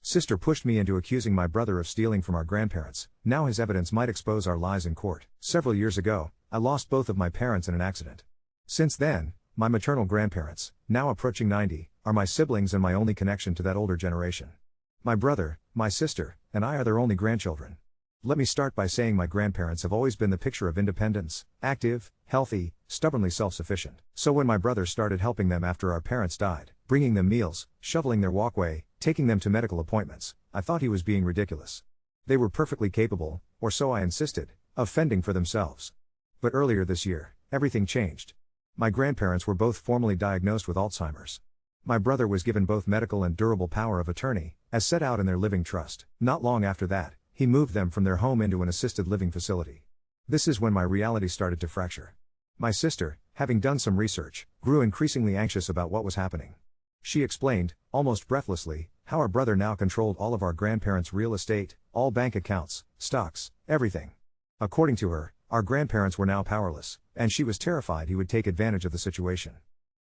Sister pushed me into accusing my brother of stealing from our grandparents. Now his evidence might expose our lies in court. Several years ago, I lost both of my parents in an accident. Since then, my maternal grandparents, now approaching 90, are my siblings and my only connection to that older generation. My brother, my sister, and I are their only grandchildren. Let me start by saying my grandparents have always been the picture of independence, active, healthy, stubbornly self-sufficient. So when my brother started helping them after our parents died, bringing them meals, shoveling their walkway, taking them to medical appointments, I thought he was being ridiculous. They were perfectly capable, or so I insisted, of fending for themselves. But earlier this year, everything changed. My grandparents were both formally diagnosed with Alzheimer's. My brother was given both medical and durable power of attorney, as set out in their living trust. Not long after that, he moved them from their home into an assisted living facility. This is when my reality started to fracture. My sister, having done some research, grew increasingly anxious about what was happening. She explained, almost breathlessly, how our brother now controlled all of our grandparents' real estate, all bank accounts, stocks, everything. According to her, our grandparents were now powerless, and she was terrified he would take advantage of the situation.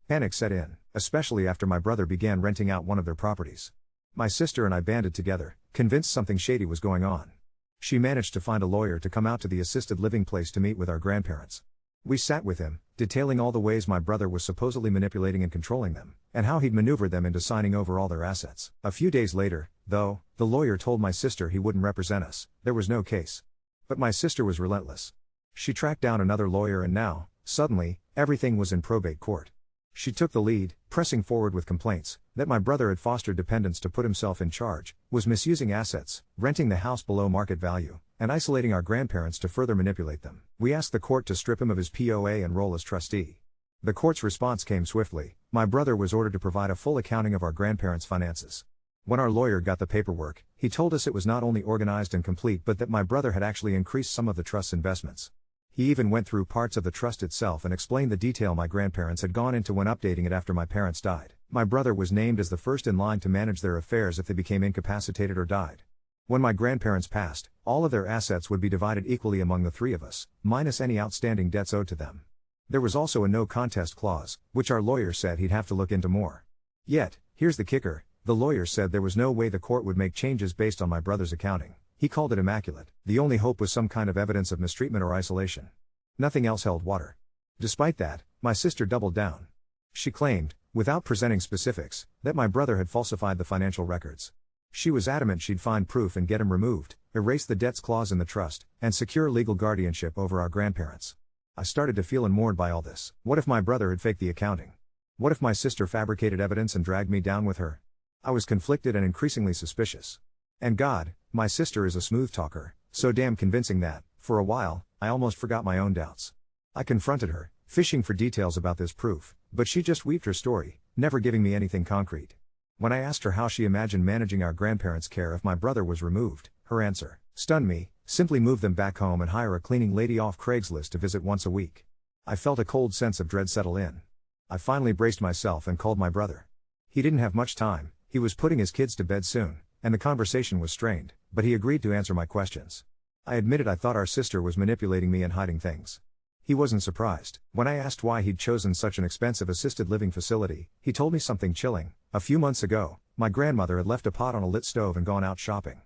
Panic set in, especially after my brother began renting out one of their properties. My sister and I banded together, convinced something shady was going on. She managed to find a lawyer to come out to the assisted living place to meet with our grandparents. We sat with him, detailing all the ways my brother was supposedly manipulating and controlling them, and how he'd maneuvered them into signing over all their assets. A few days later, though, the lawyer told my sister he wouldn't represent us. There was no case. But my sister was relentless. She tracked down another lawyer and now, suddenly, everything was in probate court. She took the lead, pressing forward with complaints that my brother had fostered dependents to put himself in charge, was misusing assets, renting the house below market value, and isolating our grandparents to further manipulate them. We asked the court to strip him of his POA and role as trustee. The court's response came swiftly. My brother was ordered to provide a full accounting of our grandparents' finances. When our lawyer got the paperwork, he told us it was not only organized and complete but that my brother had actually increased some of the trust's investments. He even went through parts of the trust itself and explained the detail my grandparents had gone into when updating it after my parents died. My brother was named as the first in line to manage their affairs if they became incapacitated or died. When my grandparents passed, all of their assets would be divided equally among the three of us, minus any outstanding debts owed to them. There was also a no contest clause, which our lawyer said he'd have to look into more. Yet, here's the kicker, the lawyer said there was no way the court would make changes based on my brother's accounting. He called it immaculate. The only hope was some kind of evidence of mistreatment or isolation. Nothing else held water. Despite that, my sister doubled down. She claimed, without presenting specifics, that my brother had falsified the financial records. She was adamant she'd find proof and get him removed, erase the debts clause in the trust, and secure legal guardianship over our grandparents. I started to feel unmoored by all this. What if my brother had faked the accounting? What if my sister fabricated evidence and dragged me down with her? I was conflicted and increasingly suspicious. And God, my sister is a smooth talker, so damn convincing that, for a while, I almost forgot my own doubts. I confronted her, fishing for details about this proof, but she just weaved her story, never giving me anything concrete. When I asked her how she imagined managing our grandparents' care if my brother was removed, her answer stunned me: simply move them back home and hire a cleaning lady off Craigslist to visit once a week. I felt a cold sense of dread settle in. I finally braced myself and called my brother. He didn't have much time, he was putting his kids to bed soon, and the conversation was strained, but he agreed to answer my questions. I admitted I thought our sister was manipulating me and hiding things. He wasn't surprised. When I asked why he'd chosen such an expensive assisted living facility, he told me something chilling. A few months ago, my grandmother had left a pot on a lit stove and gone out shopping.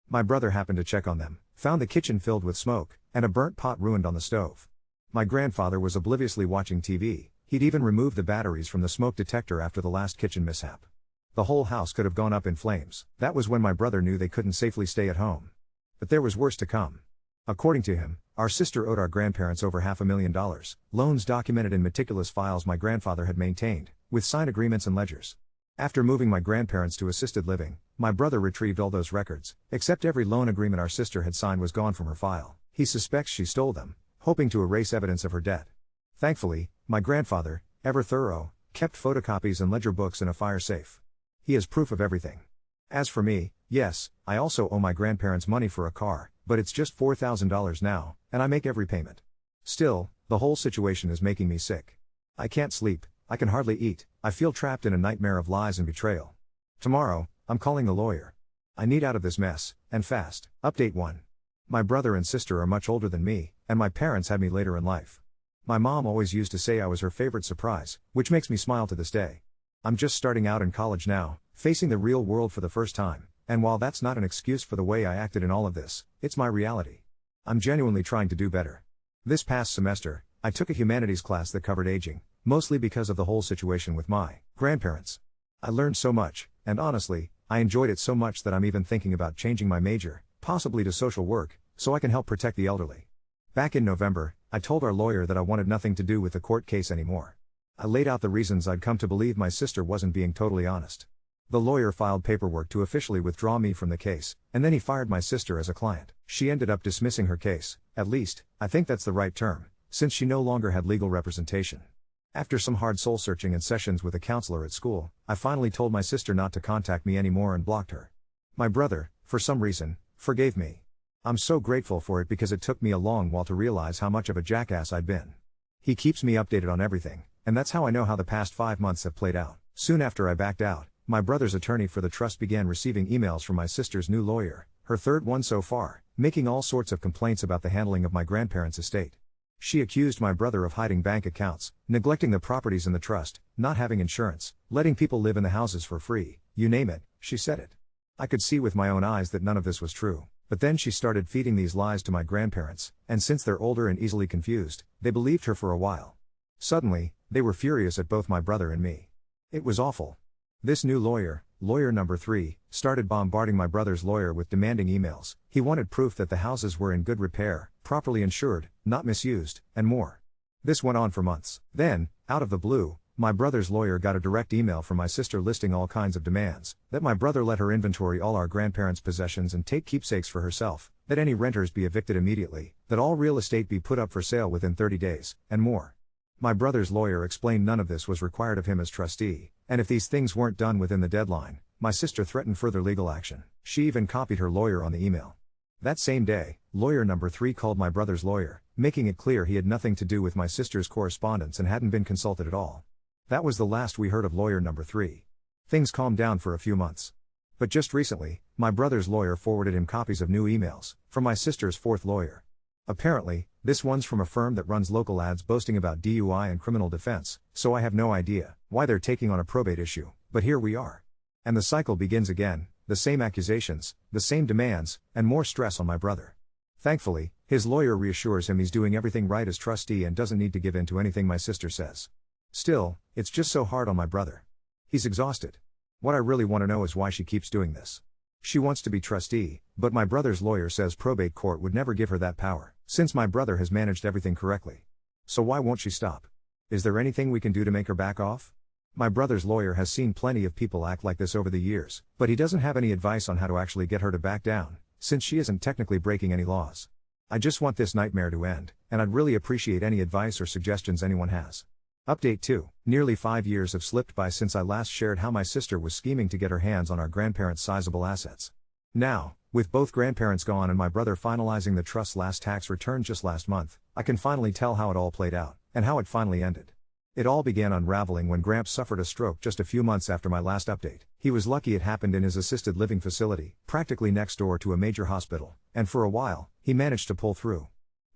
My brother happened to check on them, found the kitchen filled with smoke, and a burnt pot ruined on the stove. My grandfather was obliviously watching TV, he'd even removed the batteries from the smoke detector after the last kitchen mishap. The whole house could have gone up in flames. That was when my brother knew they couldn't safely stay at home. But there was worse to come. According to him, our sister owed our grandparents over $500,000, loans documented in meticulous files my grandfather had maintained, with signed agreements and ledgers. After moving my grandparents to assisted living, my brother retrieved all those records, except every loan agreement our sister had signed was gone from her file. He suspects she stole them, hoping to erase evidence of her debt. Thankfully, my grandfather, ever thorough, kept photocopies and ledger books in a fire safe. He has proof of everything. As for me, yes, I also owe my grandparents money for a car, but it's just $4,000 now, and I make every payment. Still, the whole situation is making me sick. I can't sleep, I can hardly eat, I feel trapped in a nightmare of lies and betrayal. Tomorrow, I'm calling the lawyer. I need out of this mess, and fast. Update 1. My brother and sister are much older than me, and my parents had me later in life. My mom always used to say I was her favorite surprise, which makes me smile to this day. I'm just starting out in college now, facing the real world for the first time, and while that's not an excuse for the way I acted in all of this, it's my reality. I'm genuinely trying to do better. This past semester, I took a humanities class that covered aging, mostly because of the whole situation with my grandparents. I learned so much, and honestly, I enjoyed it so much that I'm even thinking about changing my major, possibly to social work, so I can help protect the elderly. Back in November, I told our lawyer that I wanted nothing to do with the court case anymore. I laid out the reasons I'd come to believe my sister wasn't being totally honest. The lawyer filed paperwork to officially withdraw me from the case, and then he fired my sister as a client. She ended up dismissing her case, at least, I think that's the right term, since she no longer had legal representation. After some hard soul-searching and sessions with a counselor at school, I finally told my sister not to contact me anymore and blocked her. My brother, for some reason, forgave me. I'm so grateful for it because it took me a long while to realize how much of a jackass I'd been. He keeps me updated on everything, and that's how I know how the past 5 months have played out. Soon after I backed out, my brother's attorney for the trust began receiving emails from my sister's new lawyer, her third one so far, making all sorts of complaints about the handling of my grandparents' estate. She accused my brother of hiding bank accounts, neglecting the properties in the trust, not having insurance, letting people live in the houses for free, you name it, she said it. I could see with my own eyes that none of this was true, but then she started feeding these lies to my grandparents, and since they're older and easily confused, they believed her for a while. Suddenly, they were furious at both my brother and me. It was awful. This new lawyer, lawyer number 3, started bombarding my brother's lawyer with demanding emails. He wanted proof that the houses were in good repair, properly insured, not misused, and more. This went on for months. Then, out of the blue, my brother's lawyer got a direct email from my sister listing all kinds of demands, that my brother let her inventory all our grandparents' possessions and take keepsakes for herself, that any renters be evicted immediately, that all real estate be put up for sale within 30 days, and more. My brother's lawyer explained none of this was required of him as trustee, and if these things weren't done within the deadline, my sister threatened further legal action. She even copied her lawyer on the email. That same day, lawyer number 3 called my brother's lawyer, making it clear he had nothing to do with my sister's correspondence and hadn't been consulted at all. That was the last we heard of lawyer number 3. Things calmed down for a few months. But just recently, my brother's lawyer forwarded him copies of new emails from my sister's 4th lawyer. Apparently, this one's from a firm that runs local ads boasting about DUI and criminal defense, so I have no idea why they're taking on a probate issue, but here we are. And the cycle begins again, the same accusations, the same demands, and more stress on my brother. Thankfully, his lawyer reassures him he's doing everything right as trustee and doesn't need to give in to anything my sister says. Still, it's just so hard on my brother. He's exhausted. What I really want to know is why she keeps doing this. She wants to be trustee, but my brother's lawyer says probate court would never give her that power, since my brother has managed everything correctly. So why won't she stop? Is there anything we can do to make her back off? My brother's lawyer has seen plenty of people act like this over the years, but he doesn't have any advice on how to actually get her to back down, since she isn't technically breaking any laws. I just want this nightmare to end, and I'd really appreciate any advice or suggestions anyone has. Update 2. Nearly 5 years have slipped by since I last shared how my sister was scheming to get her hands on our grandparents' sizable assets. Now, with both grandparents gone and my brother finalizing the trust's last tax return just last month, I can finally tell how it all played out, and how it finally ended. It all began unraveling when Gramps suffered a stroke just a few months after my last update. He was lucky it happened in his assisted living facility, practically next door to a major hospital, and for a while, he managed to pull through.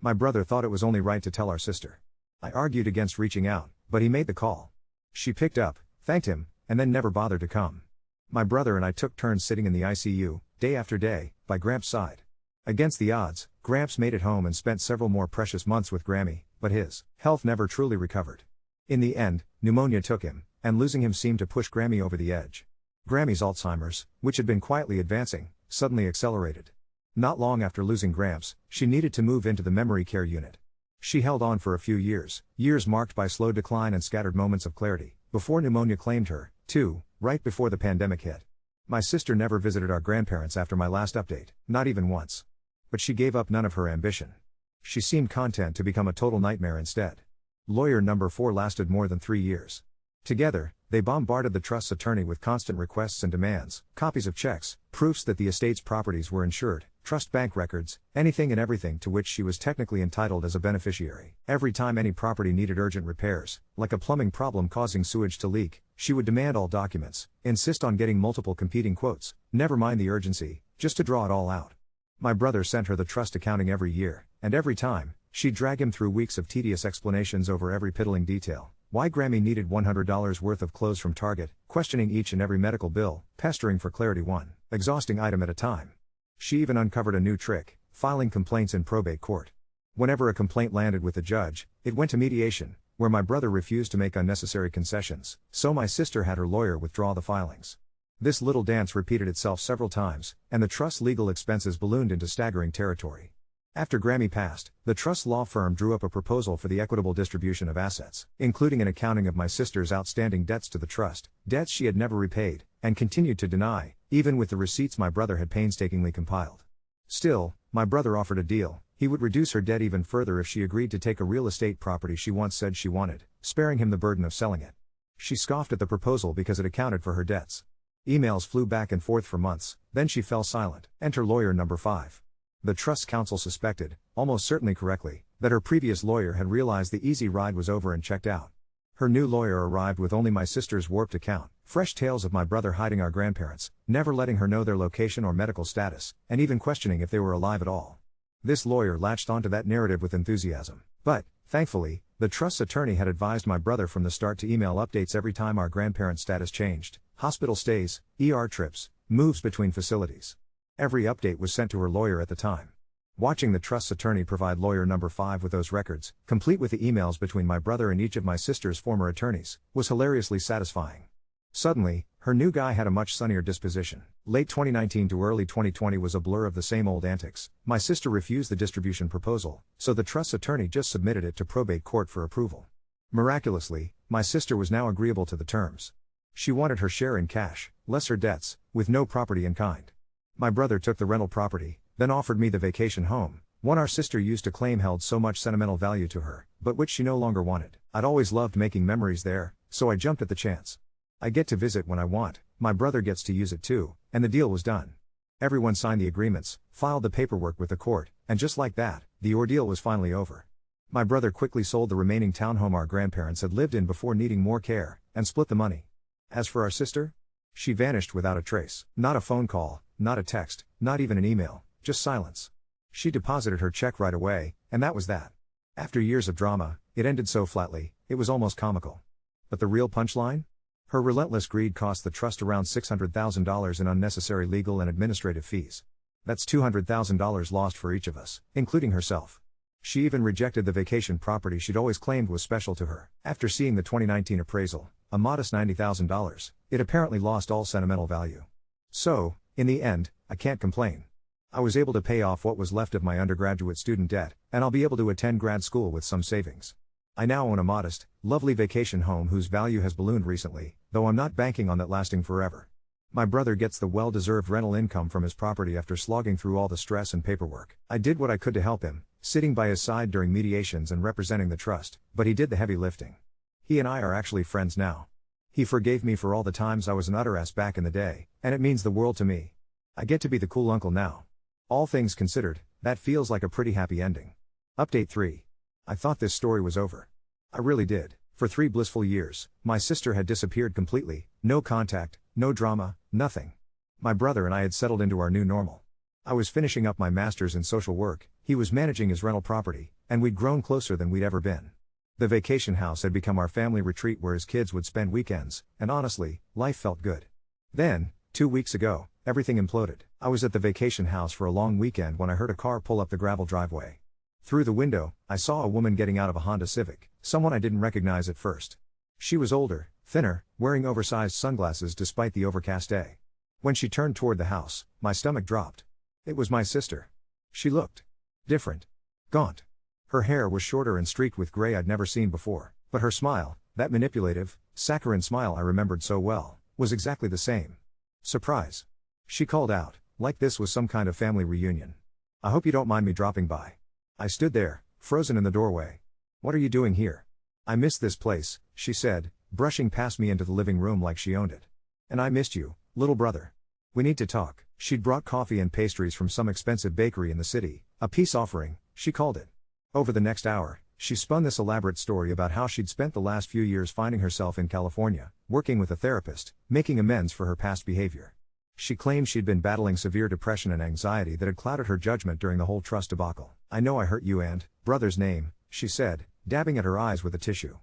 My brother thought it was only right to tell our sister. I argued against reaching out, but he made the call. She picked up, thanked him, and then never bothered to come. My brother and I took turns sitting in the ICU, day after day, by Gramps' side. Against the odds, Gramps made it home and spent several more precious months with Grammy, but his health never truly recovered. In the end, pneumonia took him, and losing him seemed to push Grammy over the edge. Grammy's Alzheimer's, which had been quietly advancing, suddenly accelerated. Not long after losing Gramps, she needed to move into the memory care unit. She held on for a few years, years marked by slow decline and scattered moments of clarity, before pneumonia claimed her, too, right before the pandemic hit. My sister never visited our grandparents after my last update, not even once. But she gave up none of her ambition. She seemed content to become a total nightmare instead. Lawyer number 4 lasted more than 3 years. Together, they bombarded the trust's attorney with constant requests and demands, copies of checks, proofs that the estate's properties were insured, trust bank records, anything and everything to which she was technically entitled as a beneficiary. Every time any property needed urgent repairs, like a plumbing problem causing sewage to leak, she would demand all documents, insist on getting multiple competing quotes, never mind the urgency, just to draw it all out. My brother sent her the trust accounting every year, and every time, she'd drag him through weeks of tedious explanations over every piddling detail. Why Grammy needed $100 worth of clothes from Target, questioning each and every medical bill, pestering for clarity. 1. exhausting item at a time. She even uncovered a new trick: filing complaints in probate court. Whenever a complaint landed with the judge, it went to mediation, where my brother refused to make unnecessary concessions, so my sister had her lawyer withdraw the filings. This little dance repeated itself several times, and the trust's legal expenses ballooned into staggering territory. After Grammy passed, the trust law firm drew up a proposal for the equitable distribution of assets, including an accounting of my sister's outstanding debts to the trust, debts she had never repaid, and continued to deny, even with the receipts my brother had painstakingly compiled. Still, my brother offered a deal: he would reduce her debt even further if she agreed to take a real estate property she once said she wanted, sparing him the burden of selling it. She scoffed at the proposal because it accounted for her debts. Emails flew back and forth for months, then she fell silent. Enter lawyer number 5. The trust's counsel suspected, almost certainly correctly, that her previous lawyer had realized the easy ride was over and checked out. Her new lawyer arrived with only my sister's warped account, fresh tales of my brother hiding our grandparents, never letting her know their location or medical status, and even questioning if they were alive at all. This lawyer latched onto that narrative with enthusiasm. But, thankfully, the trust's attorney had advised my brother from the start to email updates every time our grandparents' status changed: hospital stays, ER trips, moves between facilities. Every update was sent to her lawyer at the time. Watching the trust's attorney provide lawyer number 5 with those records, complete with the emails between my brother and each of my sister's former attorneys, was hilariously satisfying. Suddenly, her new guy had a much sunnier disposition. Late 2019 to early 2020 was a blur of the same old antics. My sister refused the distribution proposal, so the trust's attorney just submitted it to probate court for approval. Miraculously, my sister was now agreeable to the terms. She wanted her share in cash, less her debts, with no property in kind. My brother took the rental property, then offered me the vacation home, one our sister used to claim held so much sentimental value to her, but which she no longer wanted. I'd always loved making memories there, so I jumped at the chance. I get to visit when I want, my brother gets to use it too, and the deal was done. Everyone signed the agreements, filed the paperwork with the court, and just like that, the ordeal was finally over. My brother quickly sold the remaining townhome our grandparents had lived in before needing more care, and split the money. As for our sister, she vanished without a trace. Not a phone call, not a text, not even an email, just silence. She deposited her check right away, and that was that. After years of drama, it ended so flatly, it was almost comical. But the real punchline? Her relentless greed cost the trust around $600,000 in unnecessary legal and administrative fees. That's $200,000 lost for each of us, including herself. She even rejected the vacation property she'd always claimed was special to her. After seeing the 2019 appraisal, a modest $90,000, it apparently lost all sentimental value. So, in the end, I can't complain. I was able to pay off what was left of my undergraduate student debt, and I'll be able to attend grad school with some savings. I now own a modest, lovely vacation home whose value has ballooned recently, though I'm not banking on that lasting forever. My brother gets the well-deserved rental income from his property after slogging through all the stress and paperwork. I did what I could to help him, sitting by his side during mediations and representing the trust, but he did the heavy lifting. He and I are actually friends now. He forgave me for all the times I was an utter ass back in the day, and it means the world to me. I get to be the cool uncle now. All things considered, that feels like a pretty happy ending. Update 3. I thought this story was over. I really did. For 3 blissful years, my sister had disappeared completely, no contact, no drama, nothing. My brother and I had settled into our new normal. I was finishing up my master's in social work, he was managing his rental property, and we'd grown closer than we'd ever been. The vacation house had become our family retreat where his kids would spend weekends, and honestly, life felt good. Then, 2 weeks ago, everything imploded. I was at the vacation house for a long weekend when I heard a car pull up the gravel driveway. Through the window, I saw a woman getting out of a Honda Civic, someone I didn't recognize at first. She was older, thinner, wearing oversized sunglasses despite the overcast day. When she turned toward the house, my stomach dropped. It was my sister. She looked different. Gaunt. Her hair was shorter and streaked with gray I'd never seen before, but her smile, that manipulative, saccharine smile I remembered so well, was exactly the same. Surprise. She called out, like this was some kind of family reunion. I hope you don't mind me dropping by. I stood there, frozen in the doorway. What are you doing here? I missed this place, she said, brushing past me into the living room like she owned it. And I missed you, little brother. We need to talk. She'd brought coffee and pastries from some expensive bakery in the city, a peace offering, she called it. Over the next hour, she spun this elaborate story about how she'd spent the last few years finding herself in California, working with a therapist, making amends for her past behavior. She claimed she'd been battling severe depression and anxiety that had clouded her judgment during the whole trust debacle. I know I hurt you and, brother's name, she said, dabbing at her eyes with a tissue.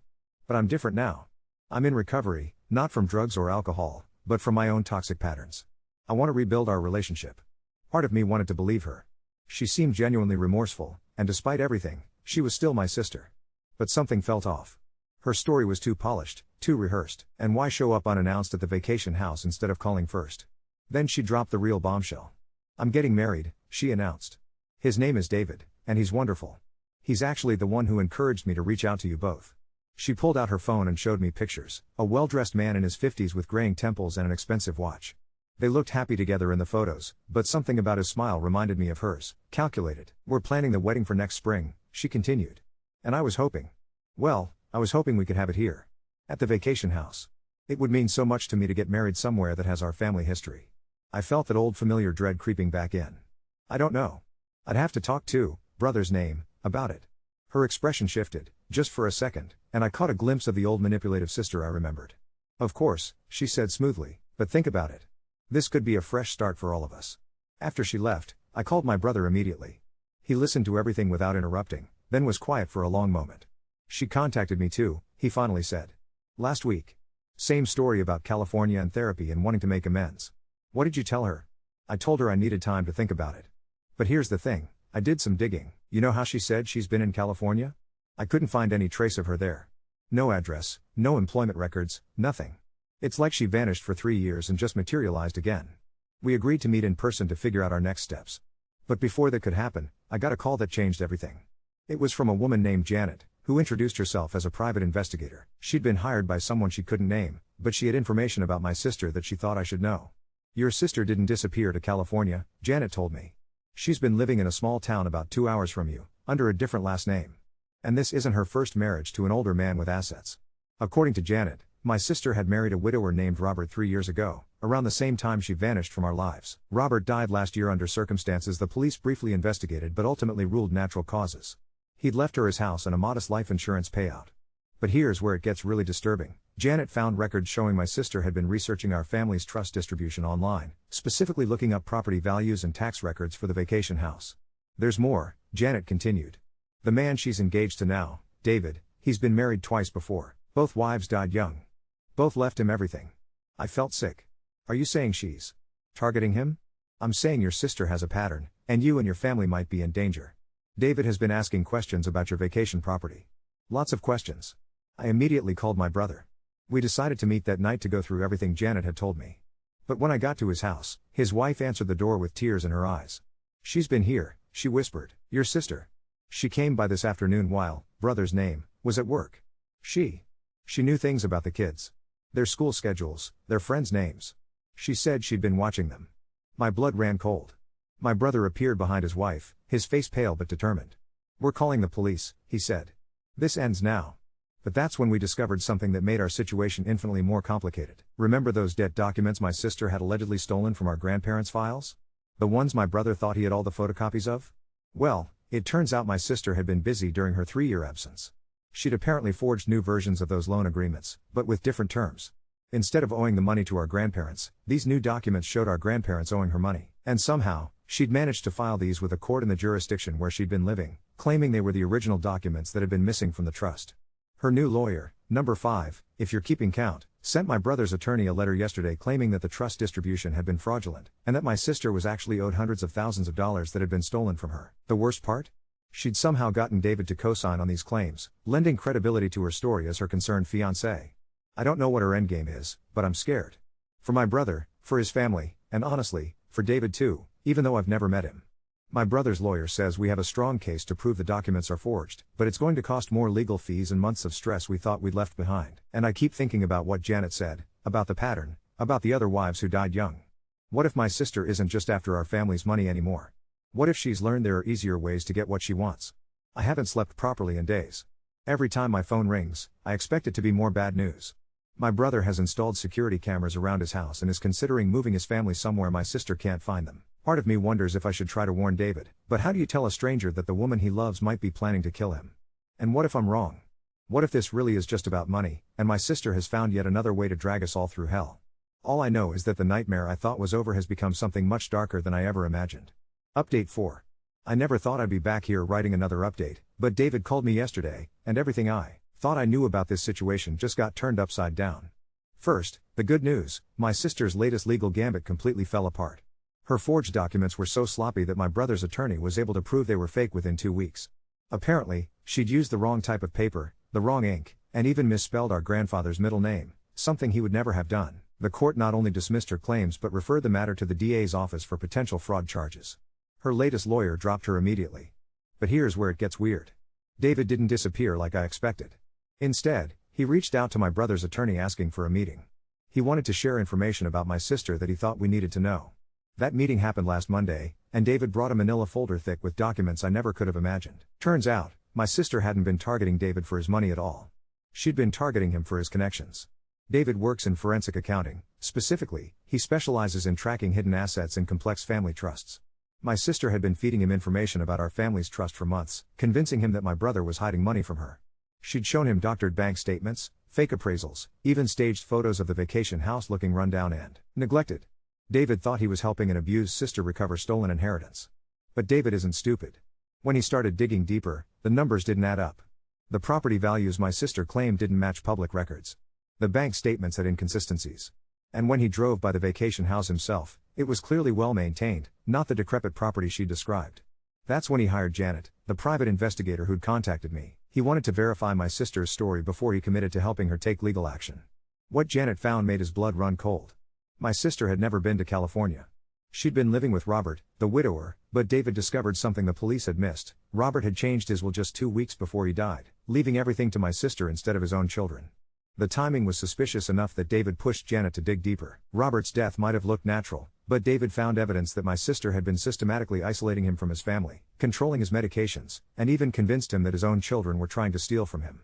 But I'm different now. I'm in recovery, not from drugs or alcohol, but from my own toxic patterns. I want to rebuild our relationship. Part of me wanted to believe her. She seemed genuinely remorseful, and despite everything, she was still my sister. But something felt off. Her story was too polished, too rehearsed, and why show up unannounced at the vacation house instead of calling first? Then she dropped the real bombshell. I'm getting married, she announced. His name is David, and he's wonderful. He's actually the one who encouraged me to reach out to you both. She pulled out her phone and showed me pictures, a well-dressed man in his 50s with graying temples and an expensive watch. They looked happy together in the photos, but something about his smile reminded me of hers, calculated. We're planning the wedding for next spring, she continued. And I was hoping we could have it here. At the vacation house. It would mean so much to me to get married somewhere that has our family history. I felt that old familiar dread creeping back in. I don't know. I'd have to talk to, brother's name, about it. Her expression shifted, just for a second, and I caught a glimpse of the old manipulative sister I remembered. Of course, she said smoothly, but think about it. This could be a fresh start for all of us. After she left, I called my brother immediately. He listened to everything without interrupting, then was quiet for a long moment. She contacted me too, he finally said. Last week. Same story about California and therapy and wanting to make amends. What did you tell her? I told her I needed time to think about it. But here's the thing, I did some digging. You know how she said she's been in California? I couldn't find any trace of her there. No address, no employment records, nothing. It's like she vanished for 3 years and just materialized again. We agreed to meet in person to figure out our next steps. But before that could happen, I got a call that changed everything. It was from a woman named Janet, who introduced herself as a private investigator. She'd been hired by someone she couldn't name, but she had information about my sister that she thought I should know. Your sister didn't disappear to California, Janet told me. She's been living in a small town about 2 hours from you, under a different last name. And this isn't her first marriage to an older man with assets. According to Janet, my sister had married a widower named Robert 3 years ago, around the same time she vanished from our lives. Robert died last year under circumstances the police briefly investigated but ultimately ruled natural causes. He'd left her his house and a modest life insurance payout. But here's where it gets really disturbing. Janet found records showing my sister had been researching our family's trust distribution online, specifically looking up property values and tax records for the vacation house. There's more, Janet continued. The man she's engaged to now, David, he's been married twice before. Both wives died young. Both left him everything. I felt sick. Are you saying she's targeting him? I'm saying your sister has a pattern, and you and your family might be in danger. David has been asking questions about your vacation property. Lots of questions. I immediately called my brother. We decided to meet that night to go through everything Janet had told me. But when I got to his house, his wife answered the door with tears in her eyes. She's been here, she whispered, your sister. She came by this afternoon while, brother's name, was at work. She knew things about the kids. Their school schedules, their friends' names. She said she'd been watching them. My blood ran cold. My brother appeared behind his wife, his face pale but determined. We're calling the police, he said. This ends now. But that's when we discovered something that made our situation infinitely more complicated. Remember those debt documents my sister had allegedly stolen from our grandparents' files? The ones my brother thought he had all the photocopies of? Well, it turns out my sister had been busy during her 3-year absence. She'd apparently forged new versions of those loan agreements, but with different terms. Instead of owing the money to our grandparents, these new documents showed our grandparents owing her money. And somehow, she'd managed to file these with a court in the jurisdiction where she'd been living, claiming they were the original documents that had been missing from the trust. Her new lawyer, number 5, if you're keeping count, sent my brother's attorney a letter yesterday claiming that the trust distribution had been fraudulent, and that my sister was actually owed hundreds of thousands of dollars that had been stolen from her. The worst part? She'd somehow gotten David to co-sign on these claims, lending credibility to her story as her concerned fiancé. I don't know what her endgame is, but I'm scared. For my brother, for his family, and honestly, for David too, even though I've never met him. My brother's lawyer says we have a strong case to prove the documents are forged, but it's going to cost more legal fees and months of stress we thought we'd left behind. And I keep thinking about what Janet said, about the pattern, about the other wives who died young. What if my sister isn't just after our family's money anymore? What if she's learned there are easier ways to get what she wants? I haven't slept properly in days. Every time my phone rings, I expect it to be more bad news. My brother has installed security cameras around his house and is considering moving his family somewhere my sister can't find them. Part of me wonders if I should try to warn David, but how do you tell a stranger that the woman he loves might be planning to kill him? And what if I'm wrong? What if this really is just about money, and my sister has found yet another way to drag us all through hell? All I know is that the nightmare I thought was over has become something much darker than I ever imagined. Update 4. I never thought I'd be back here writing another update, but David called me yesterday, and everything I thought I knew about this situation just got turned upside down. First, the good news: my sister's latest legal gambit completely fell apart. Her forged documents were so sloppy that my brother's attorney was able to prove they were fake within 2 weeks. Apparently, she'd used the wrong type of paper, the wrong ink, and even misspelled our grandfather's middle name, something he would never have done. The court not only dismissed her claims but referred the matter to the DA's office for potential fraud charges. Her latest lawyer dropped her immediately. But here's where it gets weird. David didn't disappear like I expected. Instead, he reached out to my brother's attorney asking for a meeting. He wanted to share information about my sister that he thought we needed to know. That meeting happened last Monday, and David brought a manila folder thick with documents I never could have imagined. Turns out, my sister hadn't been targeting David for his money at all. She'd been targeting him for his connections. David works in forensic accounting. Specifically, he specializes in tracking hidden assets in complex family trusts. My sister had been feeding him information about our family's trust for months, convincing him that my brother was hiding money from her. She'd shown him doctored bank statements, fake appraisals, even staged photos of the vacation house looking run down and neglected. David thought he was helping an abused sister recover stolen inheritance. But David isn't stupid. When he started digging deeper, the numbers didn't add up. The property values my sister claimed didn't match public records. The bank statements had inconsistencies. And when he drove by the vacation house himself, it was clearly well maintained, not the decrepit property she described. That's when he hired Janet, the private investigator who'd contacted me. He wanted to verify my sister's story before he committed to helping her take legal action. What Janet found made his blood run cold. My sister had never been to California. She'd been living with Robert, the widower, but David discovered something the police had missed. Robert had changed his will just 2 weeks before he died, leaving everything to my sister instead of his own children. The timing was suspicious enough that David pushed Janet to dig deeper. Robert's death might have looked natural, but David found evidence that my sister had been systematically isolating him from his family, controlling his medications, and even convinced him that his own children were trying to steal from him.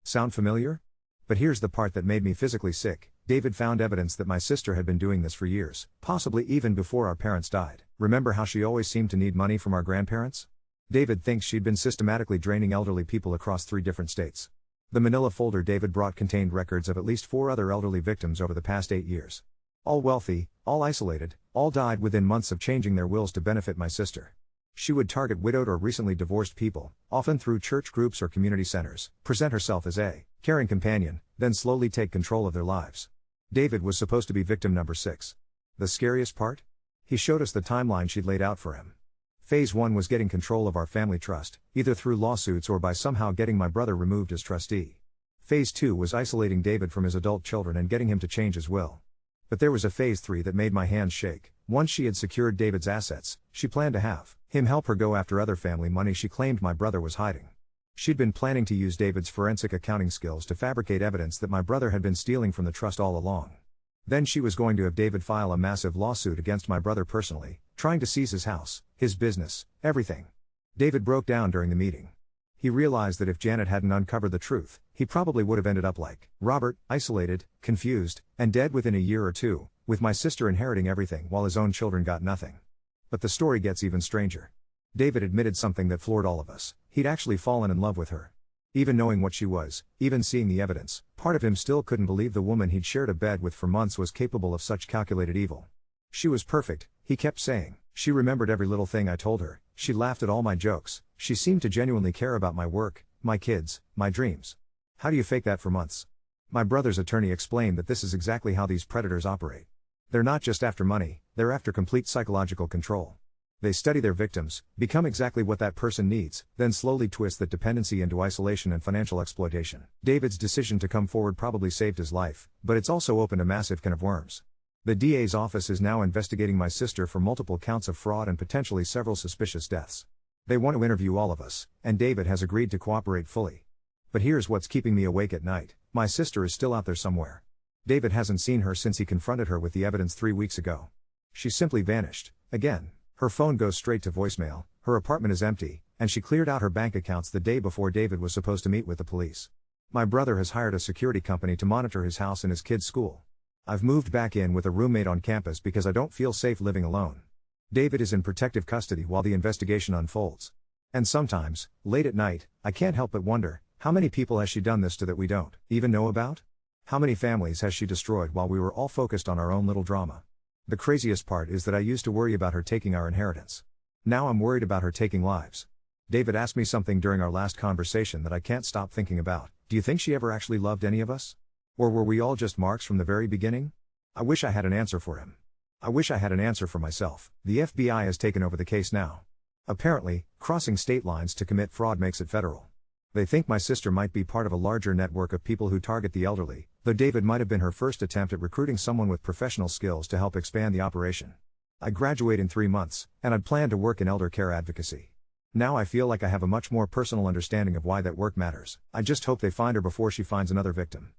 Sound familiar? But here's the part that made me physically sick. David found evidence that my sister had been doing this for years, possibly even before our parents died. Remember how she always seemed to need money from our grandparents? David thinks she'd been systematically draining elderly people across 3 different states. The manila folder David brought contained records of at least 4 other elderly victims over the past 8 years. All wealthy, all isolated, all died within months of changing their wills to benefit my sister. She would target widowed or recently divorced people, often through church groups or community centers, present herself as a caring companion, then slowly take control of their lives. David was supposed to be victim number 6. The scariest part? He showed us the timeline she'd laid out for him. Phase 1 was getting control of our family trust, either through lawsuits or by somehow getting my brother removed as trustee. Phase 2 was isolating David from his adult children and getting him to change his will. But there was a phase 3 that made my hands shake. Once she had secured David's assets, she planned to have him help her go after other family money she claimed my brother was hiding. She'd been planning to use David's forensic accounting skills to fabricate evidence that my brother had been stealing from the trust all along. Then she was going to have David file a massive lawsuit against my brother personally, trying to seize his house, his business, everything. David broke down during the meeting. He realized that if Janet hadn't uncovered the truth, he probably would have ended up like Robert, isolated, confused, and dead within a year or 2, with my sister inheriting everything while his own children got nothing. But the story gets even stranger. David admitted something that floored all of us. He'd actually fallen in love with her. Even knowing what she was, even seeing the evidence, part of him still couldn't believe the woman he'd shared a bed with for months was capable of such calculated evil. She was perfect, he kept saying. She remembered every little thing I told her, she laughed at all my jokes, she seemed to genuinely care about my work, my kids, my dreams. How do you fake that for months? My brother's attorney explained that this is exactly how these predators operate. They're not just after money, they're after complete psychological control. They study their victims, become exactly what that person needs, then slowly twist that dependency into isolation and financial exploitation. David's decision to come forward probably saved his life, but it's also opened a massive can of worms. The DA's office is now investigating my sister for multiple counts of fraud and potentially several suspicious deaths. They want to interview all of us, and David has agreed to cooperate fully. But here's what's keeping me awake at night: my sister is still out there somewhere. David hasn't seen her since he confronted her with the evidence 3 weeks ago. She simply vanished, again. Her phone goes straight to voicemail, her apartment is empty, and she cleared out her bank accounts the day before David was supposed to meet with the police. My brother has hired a security company to monitor his house and his kids' school. I've moved back in with a roommate on campus because I don't feel safe living alone. David is in protective custody while the investigation unfolds. And sometimes, late at night, I can't help but wonder, how many people has she done this to that we don't even know about? How many families has she destroyed while we were all focused on our own little drama? The craziest part is that I used to worry about her taking our inheritance. Now I'm worried about her taking lives. David asked me something during our last conversation that I can't stop thinking about. Do you think she ever actually loved any of us? Or were we all just marks from the very beginning? I wish I had an answer for him. I wish I had an answer for myself. The FBI has taken over the case now. Apparently, crossing state lines to commit fraud makes it federal. They think my sister might be part of a larger network of people who target the elderly, though David might have been her first attempt at recruiting someone with professional skills to help expand the operation. I graduate in 3 months, and I'd planned to work in elder care advocacy. Now I feel like I have a much more personal understanding of why that work matters. I just hope they find her before she finds another victim.